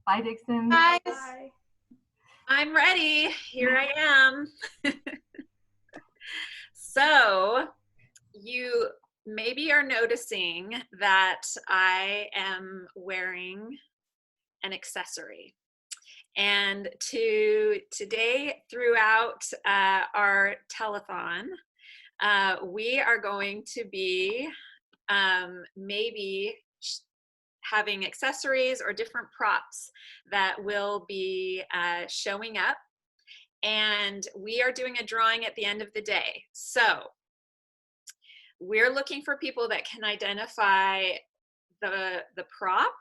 Bye, Dixon. Guys, Bye. I'm ready. Here I am. So you maybe are noticing that I am wearing an accessory. And today, throughout our telethon, we are going to be maybe having accessories or different props that will be showing up. And we are doing a drawing at the end of the day. So we're looking for people that can identify the prop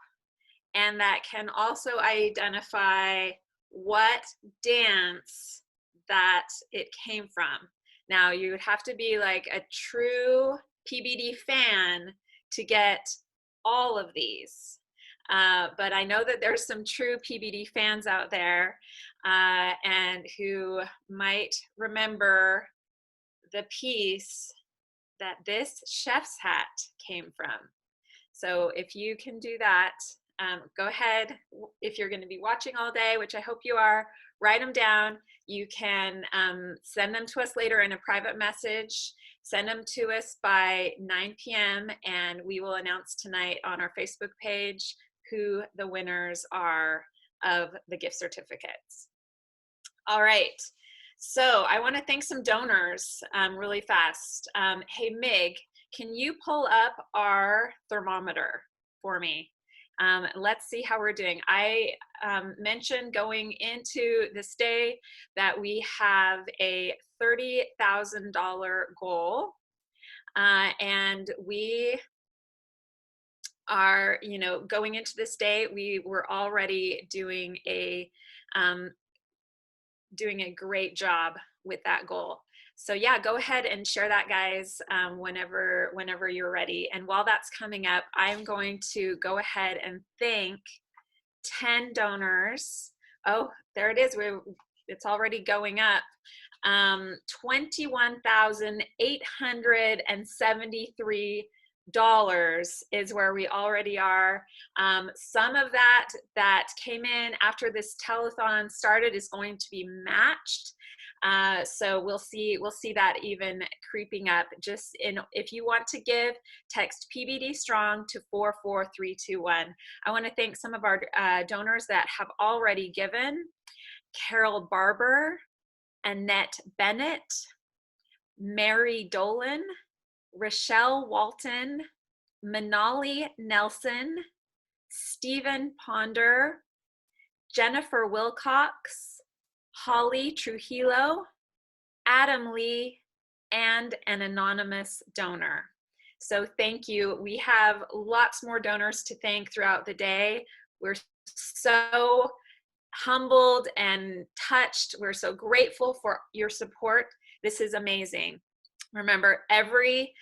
and that can also identify what dance that it came from. Now, you would have to be like a true PBD fan to get all of these. But I know that there's some true PBD fans out there and who might remember the piece that this chef's hat came from. So if you can do that, go ahead. If you're going to be watching all day, which I hope you are, write them down. You can send them to us later in a private message. Send them to us by 9 p.m. and we will announce tonight on our Facebook page who the winners are of the gift certificates. All right. So I want to thank some donors really fast. Hey, Mig, can you pull up our thermometer for me? Let's see how we're doing. I mentioned going into this day that we have a $30,000 goal, and we are, going into this day, we were already doing a great job with that goal. So yeah, go ahead and share that, guys, whenever you're ready. And while that's coming up, I'm going to go ahead and thank 10 donors. Oh, there it is. It's already going up. $21,873 is where we already are. Some of that came in after this telethon started is going to be matched. So we'll see that even creeping up. If you want to give, text PBD Strong to 44321. I want to thank some of our donors that have already given: Carol Barber, Annette Bennett, Mary Dolan, Rochelle Walton, Manali Nelson, Stephen Ponder, Jennifer Wilcox, Holly Trujillo, Adam Lee, and an anonymous donor. So thank you. We have lots more donors to thank throughout the day. We're so humbled and touched. We're so grateful for your support. This is amazing. Remember, every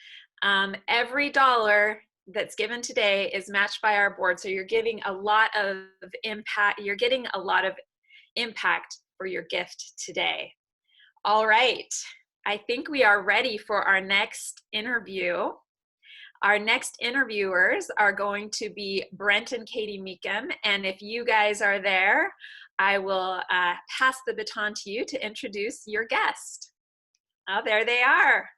dollar that's given today is matched by our board. So you're giving a lot of impact. You're getting a lot of impact for your gift today. All right. I think we are ready for our next interview. Our next interviewers are going to be Brent and Katie Meekum. And if you guys are there, I will pass the baton to you to introduce your guest. Oh, there they are.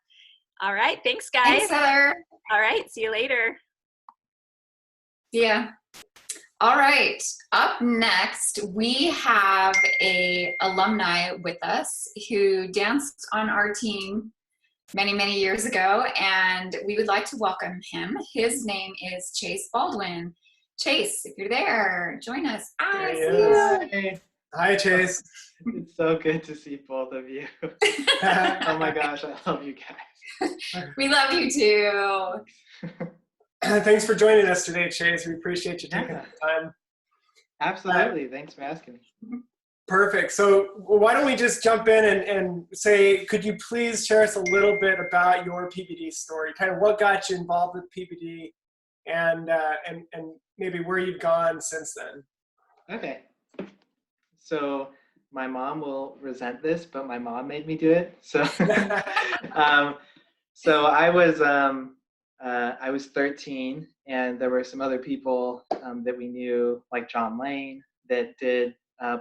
All right. Thanks, guys. Thanks, Heather. All right. See you later. Yeah. All right. Up next, we have a alumni with us who danced on our team many, many years ago, and we would like to welcome him. His name is Chayce Baldwin. Chayce, if you're there, join us. There he See is. you. Hi, Chayce. It's so good to see both of you. Oh my gosh, I love you guys. We love you too. Thanks for joining us today, Chayce. We appreciate you taking the time. Absolutely. Thanks for asking me. Perfect. So why don't we just jump in and say, could you please share us a little bit about your PBD story, kind of what got you involved with PBD and maybe where you've gone since then? Okay. So my mom will resent this, but my mom made me do it. So, so I was 13, and there were some other people that we knew, like John Lane, that did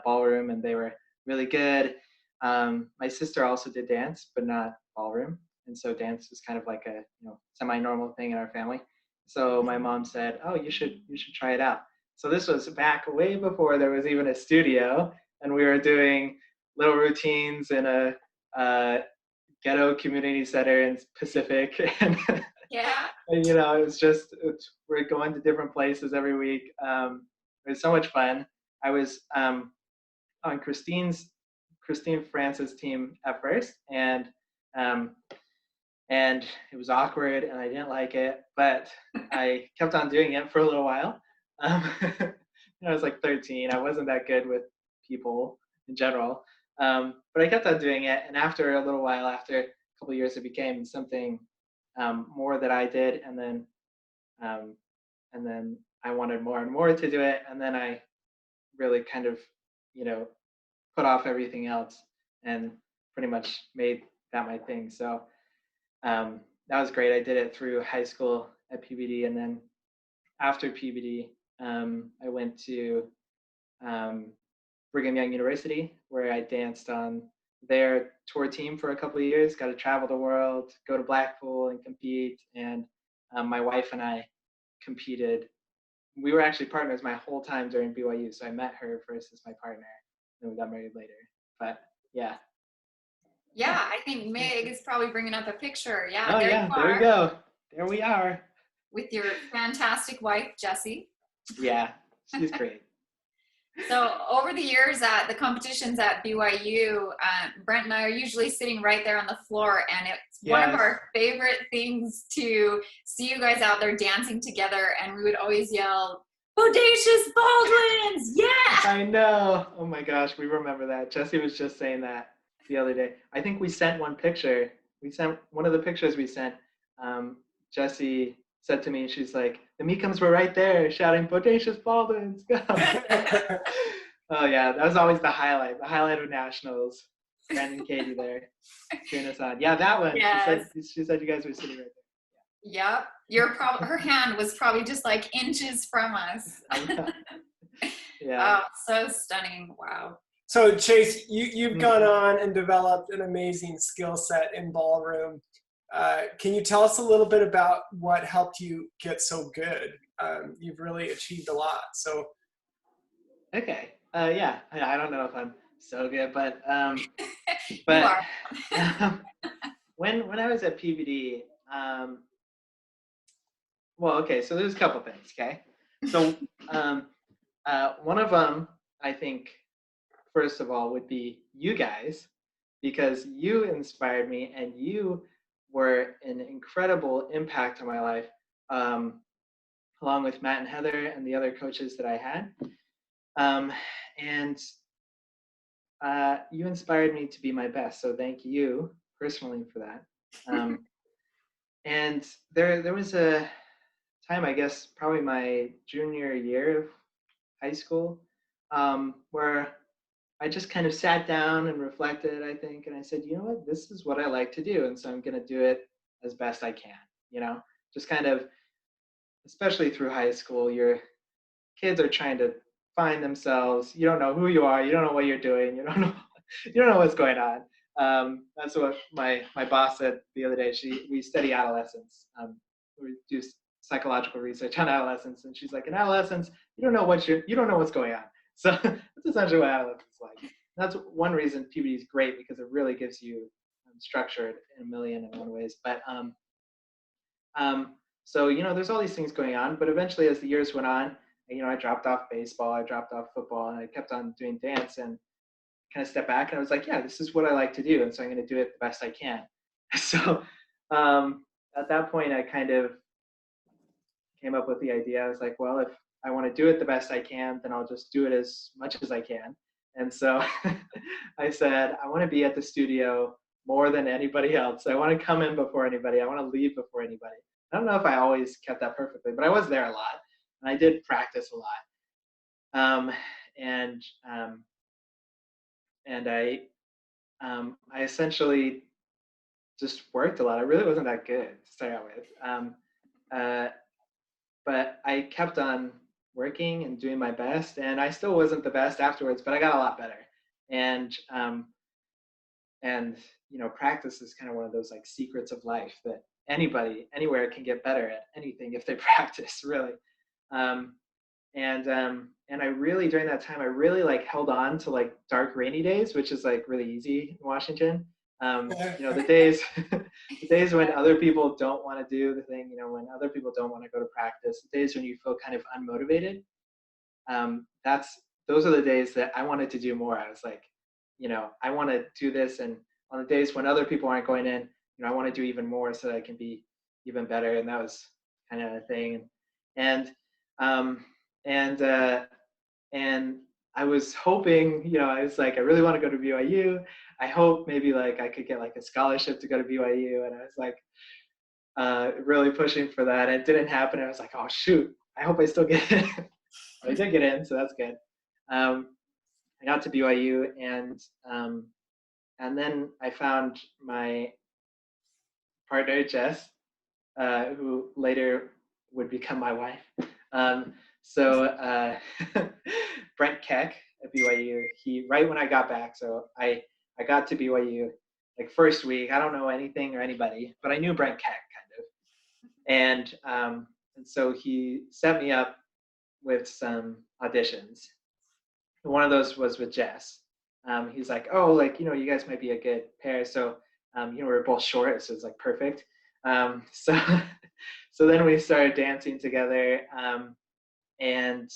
ballroom, and they were really good. My sister also did dance, but not ballroom, and so dance was kind of like a semi-normal thing in our family. So my mom said, "Oh, you should try it out." So this was back way before there was even a studio, and we were doing little routines in a ghetto community center in Pacific, and Yeah. it was we're going to different places every week. It was so much fun. I was on Christine France's team at first, um, and it was awkward, and I didn't like it, but I kept on doing it for a little while. I was like 13. I wasn't that good with people in general, but I kept on doing it, and after a little while, after a couple of years, it became something more that I did, um, and then I wanted more and more to do it, and then I really kind of, you know, put off everything else and pretty much made that my thing. So that was great. I did it through high school at PBD, and then after PBD, I went to um, Brigham Young University, where I danced on their tour team for a couple of years. Got to travel the world, go to Blackpool and compete. And my wife and I competed. We were actually partners my whole time during BYU, so I met her first as my partner, and we got married later. But yeah. Yeah, I think Meg is probably bringing up a picture. Yeah, Oh there yeah, you there we are go. There we are. with your fantastic wife, Jessie. Yeah, she's great. So over the years at the competitions at BYU, Brent and I are usually sitting right there on the floor, and it's one of Yes. our favorite things to see you guys out there dancing together, and we would always yell, "Bodacious Baldwins, yeah!" I know. Oh my gosh, we remember that. Jesse was just saying that the other day. I think we sent one picture. We sent one of the pictures we sent. Jesse said to me, she's like, the Meekums were right there shouting, "Bodacious Baldwins, go!" Oh yeah, that was always the highlight of nationals. Brandon and Katie there cheering us on. Yeah, that one. Yes. She said you guys were sitting right Yep. Her hand was probably just like inches from us. there. Yeah. Oh, so stunning. Wow. So Chayce, you've gone on and developed an amazing skill set in ballroom. Can you tell us a little bit about what helped you get so good? You've really achieved a lot. So Okay. Yeah. I don't know if I'm so good, but You but are. when I was at PBD, well, okay. So there's a couple things. Okay. So one of them, I think, first of all, would be you guys, because you inspired me and you were an incredible impact on my life, along with Matt and Heather and the other coaches that I had. And you inspired me to be my best. So thank you personally for that. And there was a time, I guess, probably my junior year of high school, where I just kind of sat down and reflected, I think, and I said, you know what, this is what I like to do. And so I'm going to do it as best I can, just kind of, especially through high school, your kids are trying to find themselves. You don't know who you are. You don't know what you're doing. You don't know what's going on. That's what my boss said the other day. We study adolescence. We do psychological research on adolescence, and she's like, in adolescence, you don't know what's going on. So that's essentially what adolescence is like. That's one reason PBD is great, because it really gives you structure in a million and one ways. But so there's all these things going on. But eventually, as the years went on, I dropped off baseball, I dropped off football, and I kept on doing dance, and kind of stepped back, and I was like, yeah, this is what I like to do, and so I'm going to do it the best I can. So at that point, I kind of came up with the idea. I was like, well, if I want to do it the best I can, then I'll just do it as much as I can. And so I said, I want to be at the studio more than anybody else. I want to come in before anybody. I want to leave before anybody. I don't know if I always kept that perfectly, but I was there a lot, and I did practice a lot. And I essentially just worked a lot. I really wasn't that good to start out with. But I kept on working and doing my best. And I still wasn't the best afterwards, but I got a lot better. And practice is kind of one of those like secrets of life that anybody anywhere can get better at anything if they practice, really. And I really, during that time, I really like held on to like dark rainy days, which is like really easy in Washington. The days the days when other people don't want to do the thing, when other people don't want to go to practice, the days when you feel kind of unmotivated, those are the days that I wanted to do more. I was like, I want to do this, and on the days when other people aren't going in, I want to do even more so that I can be even better. And that was kind of a thing. And I was hoping, I was like, I really want to go to BYU. I hope maybe like I could get like a scholarship to go to BYU. And I was like really pushing for that. It didn't happen. I was like, oh shoot, I hope I still get in. I did get in, so that's good. I got to BYU, and then I found my partner, Jess, who later would become my wife. So Brent Keck at BYU, right when I got back, so I got to BYU like first week. I don't know anything or anybody, but I knew Brent Keck kind of. And so he set me up with some auditions. One of those was with Jess. He's like, oh, like, you guys might be a good pair. So, we're both short, so it's like perfect. So then we started dancing together. And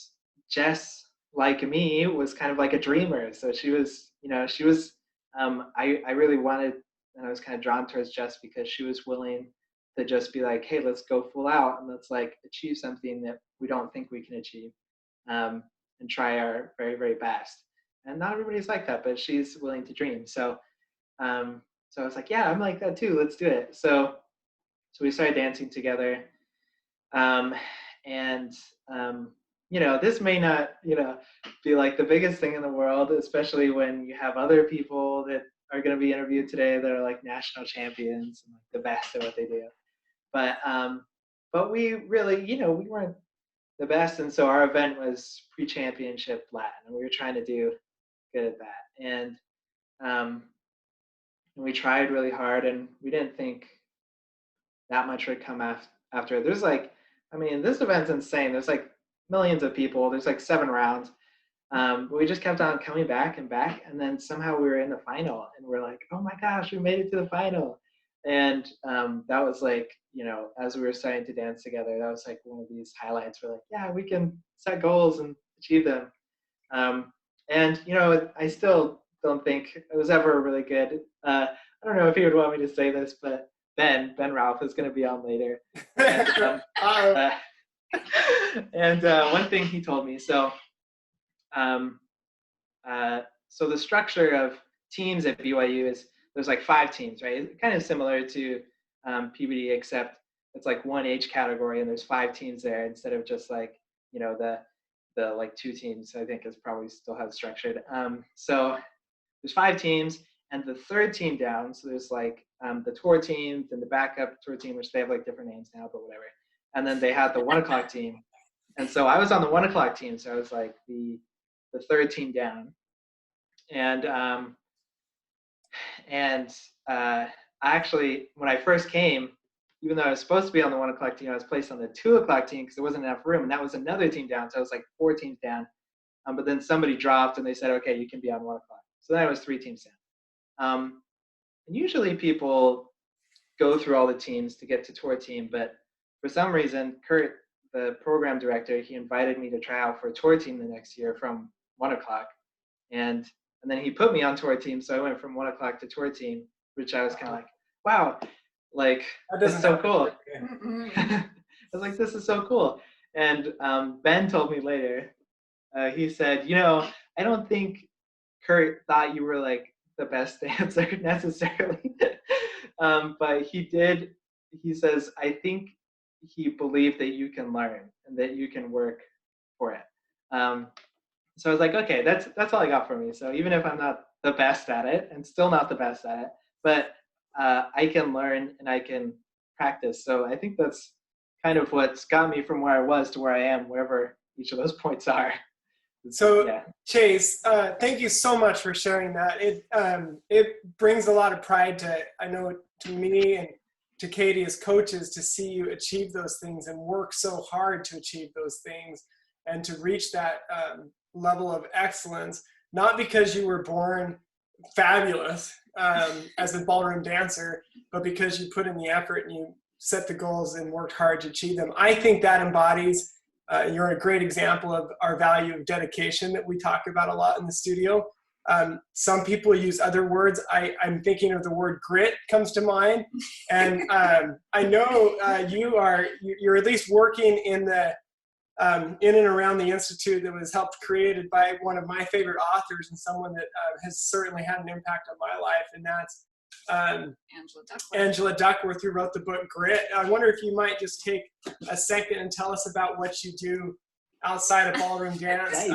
Jess, like me, was kind of like a dreamer. So she was, I really wanted, and I was kind of drawn towards Jess because she was willing to just be like, hey, let's go full out and let's like achieve something that we don't think we can achieve, and try our very, very best. And not everybody's like that, but she's willing to dream. So I was like, yeah, I'm like that too. Let's do it. So we started dancing together. This may not, be like the biggest thing in the world, especially when you have other people that are going to be interviewed today that are like national champions and like the best at what they do. But we really, we weren't the best. And so our event was pre-championship Latin, and we were trying to do good at that. And we tried really hard, and we didn't think that much would come after. There's like, this event's insane. There's like millions of people. There's like 7 rounds. But we just kept on coming back and back. And then somehow we were in the final, and we're like, oh my gosh, we made it to the final. And that was like, as we were starting to dance together, that was like one of these highlights. We're like, yeah, we can set goals and achieve them. I still don't think it was ever really good. I don't know if he would want me to say this, but Ben Ralph is going to be on later. And one thing he told me, so the structure of teams at BYU is there's like 5 teams, right? It's kind of similar to PBD, except it's like one age category and there's 5 teams there instead of just like, the like 2 teams. I think it's probably still how it's structured. So there's 5 teams, and the 3rd team down, so there's like the tour team, then the backup tour team, which they have like different names now, but whatever. And then they had the 1 o'clock team. And so I was on the 1 o'clock team, so I was like the 3rd team down. And actually, when I first came, even though I was supposed to be on the 1 o'clock team, I was placed on the 2 o'clock team because there wasn't enough room, and that was another team down, so I was like 4 teams down. But then somebody dropped, and they said, okay, you can be on 1 o'clock. So then I was 3 teams down. And usually people go through all the teams to get to tour team, but for some reason, Kurt, the program director, he invited me to try out for a tour team the next year from 1 o'clock. And then he put me on tour team, so I went from 1 o'clock to tour team, which I was kind of like, wow, like, this is so cool. I was like, this is so cool. And Ben told me later, he said, I don't think Kurt thought you were like the best dancer necessarily. But he says, I think he believed that you can learn and that you can work for it. So I was like, okay, that's all I got for me. So even if I'm not the best at it, and still not the best at it, but I can learn and I can practice. So I think that's kind of what's got me from where I was to where I am, wherever each of those points are. So yeah. Chayce, thank you so much for sharing that. It brings a lot of pride to me and to Katie as coaches to see you achieve those things and work so hard to achieve those things and to reach that level of excellence, not because you were born fabulous as a ballroom dancer, but because you put in the effort and you set the goals and worked hard to achieve them. I think that embodies, you're a great example of our value of dedication that we talk about a lot in the studio. Some people use other words. I'm thinking of the word grit comes to mind. And I know you're at least working in and around the Institute that was helped created by one of my favorite authors and someone that has certainly had an impact on my life. And that's Angela Duckworth, who wrote the book Grit. I wonder if you might just take a second and tell us about what you do outside of ballroom dance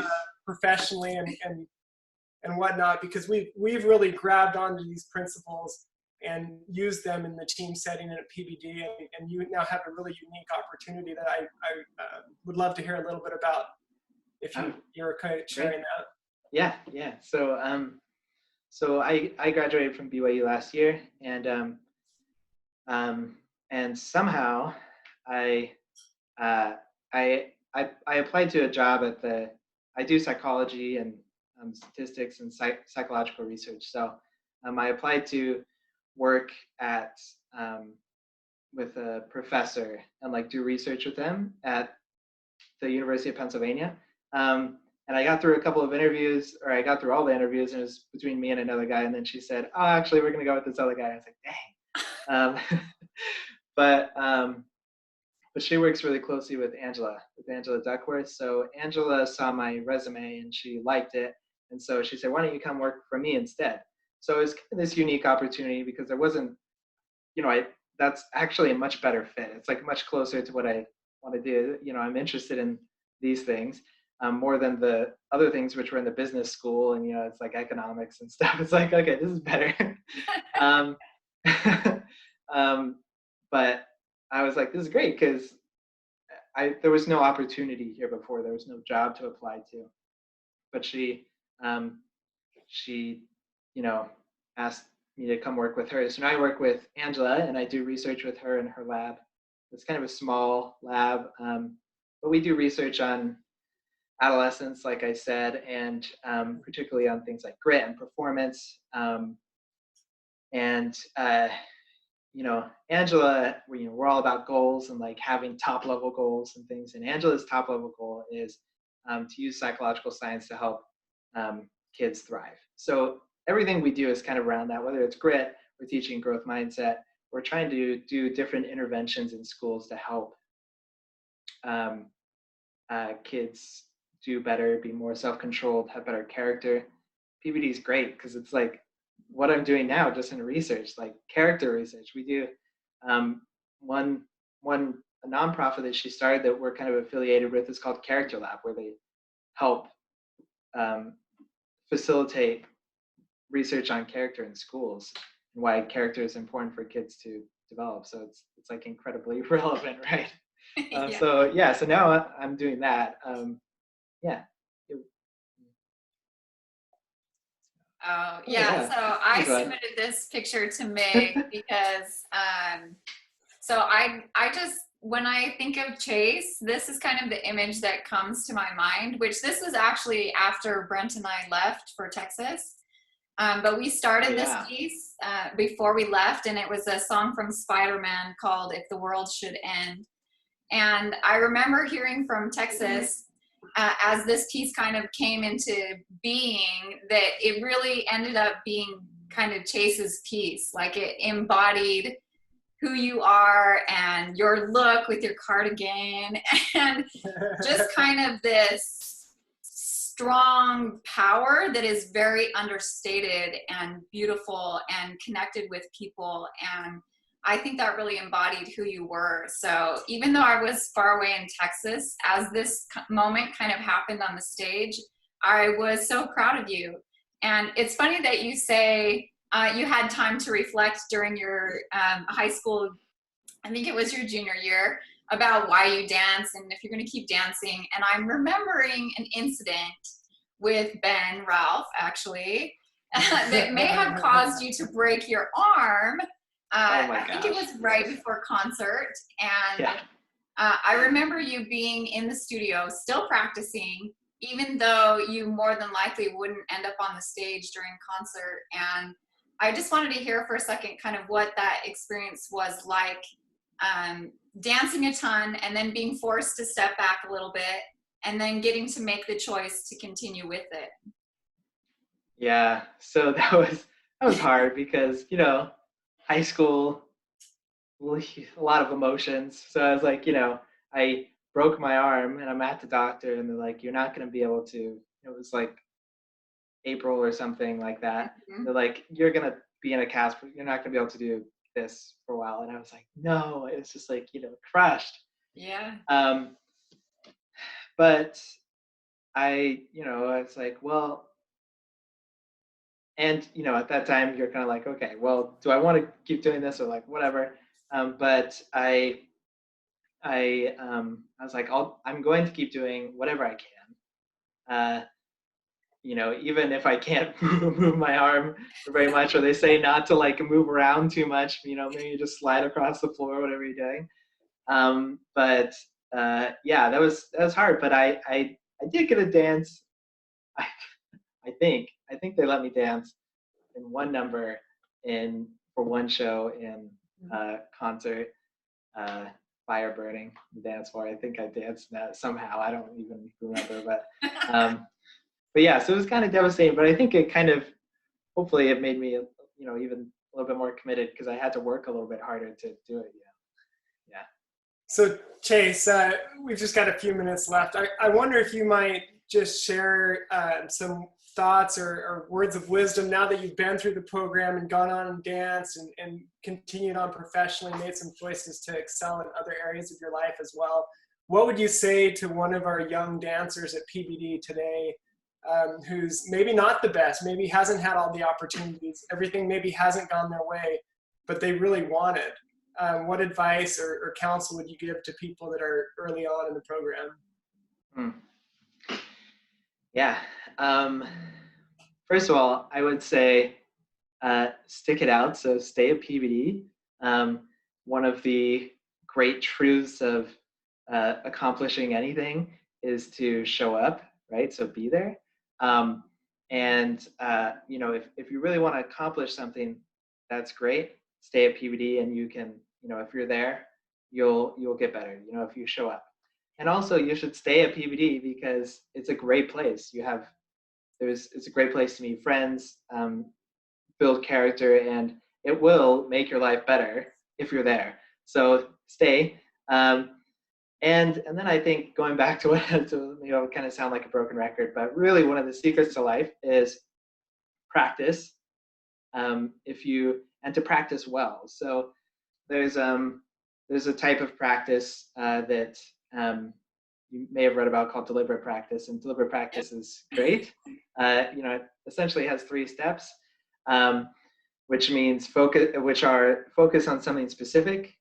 professionally and whatnot, because we've really grabbed onto these principles and used them in the team setting and at PBD, and you now have a really unique opportunity that I would love to hear a little bit about if you're okay sharing that. Yeah. So I graduated from BYU last year, and somehow I applied to a job at I do psychology and statistics and psychological research. So I applied to work with a professor and do research with them at the University of Pennsylvania. And I got through a couple of interviews, or I got through all the interviews, and it was between me and another guy. And then she said, "Oh, actually, we're going to go with this other guy." I was like, "Dang." But she works really closely with Angela Duckworth. So Angela saw my resume and she liked it. And so she said, "Why don't you come work for me instead?" So it was kind of this unique opportunity because there wasn't, that's actually a much better fit. It's much closer to what I want to do. I'm interested in these things more than the other things which were in the business school, and it's economics and stuff. It's okay, this is better. But I was this is great because there was no opportunity here before. There was no job to apply to. But she asked me to come work with her. So now I work with Angela, and I do research with her in her lab. It's kind of a small lab, but we do research on adolescence, like I said, and particularly on things like grit and performance. Angela, we're all about goals and having top level goals and things. And Angela's top level goal is to use psychological science to help kids thrive. So everything we do is kind of around that, whether it's grit, we're teaching growth mindset, we're trying to do different interventions in schools to help kids do better, be more self-controlled, have better character. PBD is great because it's what I'm doing now, just in research, character research. We do one a nonprofit that she started that we're kind of affiliated with is called Character Lab, where they help facilitate research on character in schools and why character is important for kids to develop. So it's incredibly relevant, right? Yeah. So now I'm doing that. Oh, yeah. So I submitted this picture to Meg because, so I just, when I think of Chayce, this is kind of the image that comes to my mind, which this was actually after Brent and I left for Texas. But we started this piece before we left, and it was a song from Spider-Man called If the World Should End. And I remember hearing from Texas as this piece kind of came into being that it really ended up being kind of Chayce's piece. It embodied who you are and your look with your cardigan and just kind of this strong power that is very understated and beautiful and connected with people. And I think that really embodied who you were. So even though I was far away in Texas, as this moment kind of happened on the stage, I was so proud of you. And it's funny that you say you had time to reflect during your high school, I think it was your junior year, about why you dance and if you're going to keep dancing. And I'm remembering an incident with Ben Ralph, actually, that may have caused you to break your arm. Oh my I think it gosh. was right before concert. And Yeah. I remember you being in the studio, still practicing, even though you more than likely wouldn't end up on the stage during concert. And I just wanted to hear for a second kind of what that experience was like, dancing a ton and then being forced to step back a little bit and then getting to make the choice to continue with it. Yeah, so that was hard because, you know, high school, a lot of emotions. So I was like, you know, I broke my arm and I'm at the doctor and they're like, you're not going to be able to. It was like April or something like that. Mhm. They're like, you're going to be in a cast, but you're not going to be able to do this for a while. And I was like, no, it's just like, you know, crushed. Yeah. But I, you know, I was like, well, and you know, at that time you're kind of like, okay, well, do I want to keep doing this or like whatever? But I was like, I'm going to keep doing whatever I can. You know, even if I can't move my arm very much, or they say not to like move around too much, you know, maybe you just slide across the floor, whatever you're doing. But yeah, that was hard. But I did get a dance. I I think they let me dance in one number for one show in concert. Fire burning the dance floor. I think I danced that somehow. I don't even remember, but yeah, so it was kind of devastating. But I think it kind of, hopefully, it made me, you know, even a little bit more committed because I had to work a little bit harder to do it. Yeah. So Chayce, we've just got a few minutes left. I wonder if you might just share some thoughts or words of wisdom now that you've been through the program and gone on and danced and continued on professionally, made some choices to excel in other areas of your life as well. What would you say to one of our young dancers at PBD today who's maybe not the best, maybe hasn't had all the opportunities, everything maybe hasn't gone their way, but they really want it? What advice or counsel would you give to people that are early on in the program? Yeah. First of all, I would say stick it out. So stay at PBD. One of the great truths of accomplishing anything is to show up, right? So be there. And you know, if you really want to accomplish something, that's great. Stay at PBD, and you can, you know, if you're there, you'll get better. You know, if you show up. And also, you should stay at PBD because it's a great place. It's a great place to meet friends, build character, and it will make your life better if you're there. So stay. And then I think going back to what, you know, kind of sound like a broken record, but really one of the secrets to life is practice. And to practice well. So there's a type of practice that you may have read about called deliberate practice, and deliberate practice is great. You know, it essentially has 3 steps, which means focus on something specific.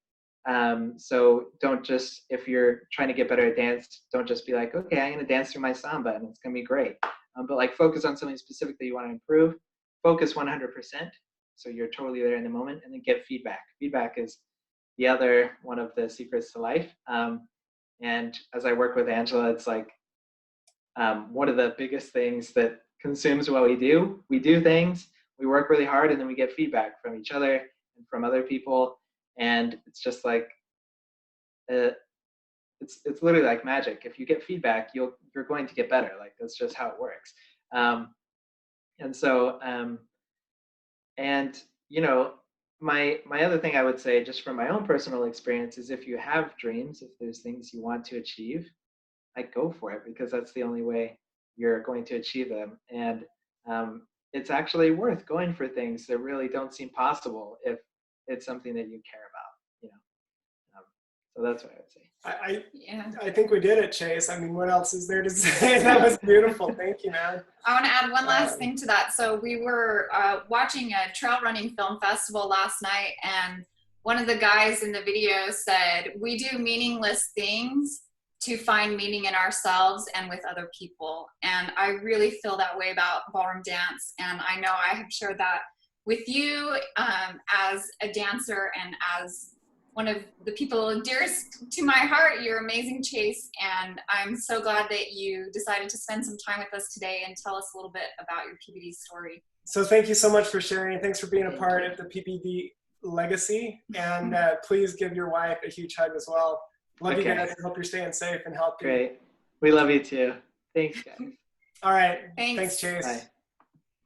So don't just, if you're trying to get better at dance, don't just be like, okay, I'm going to dance through my samba and it's going to be great. But like focus on something specific that you want to improve. Focus 100%. So you're totally there in the moment, and then get feedback. Feedback is the other one of the secrets to life. And as I work with Angela, it's like one of the biggest things that consumes what we do. We do things, we work really hard, and then we get feedback from each other and from other people. And it's just like, it's literally like magic. If you get feedback, you're going to get better. Like that's just how it works. And so, and you know, my other thing I would say, just from my own personal experience, is if you have dreams, if there's things you want to achieve, like go for it, because that's the only way you're going to achieve them. And it's actually worth going for things that really don't seem possible if it's something that you care about, you know. So that's what I would say. I think we did it, Chayce. I mean, what else is there to say? That was beautiful. Thank you, man. I want to add one last thing to that. So we were watching a trail running film festival last night, and one of the guys in the video said, we do meaningless things to find meaning in ourselves and with other people. And I really feel that way about ballroom dance. And I know I have shared that with you as a dancer and as one of the people dearest to my heart. You're amazing, Chayce. And I'm so glad that you decided to spend some time with us today and tell us a little bit about your PBD story. So thank you so much for sharing. Thanks for being a part of the PBD legacy. And please give your wife a huge hug as well. Love you guys. I hope you're staying safe and healthy. Great. We love you too. Thanks, guys. All right. Thanks, Chayce. Bye.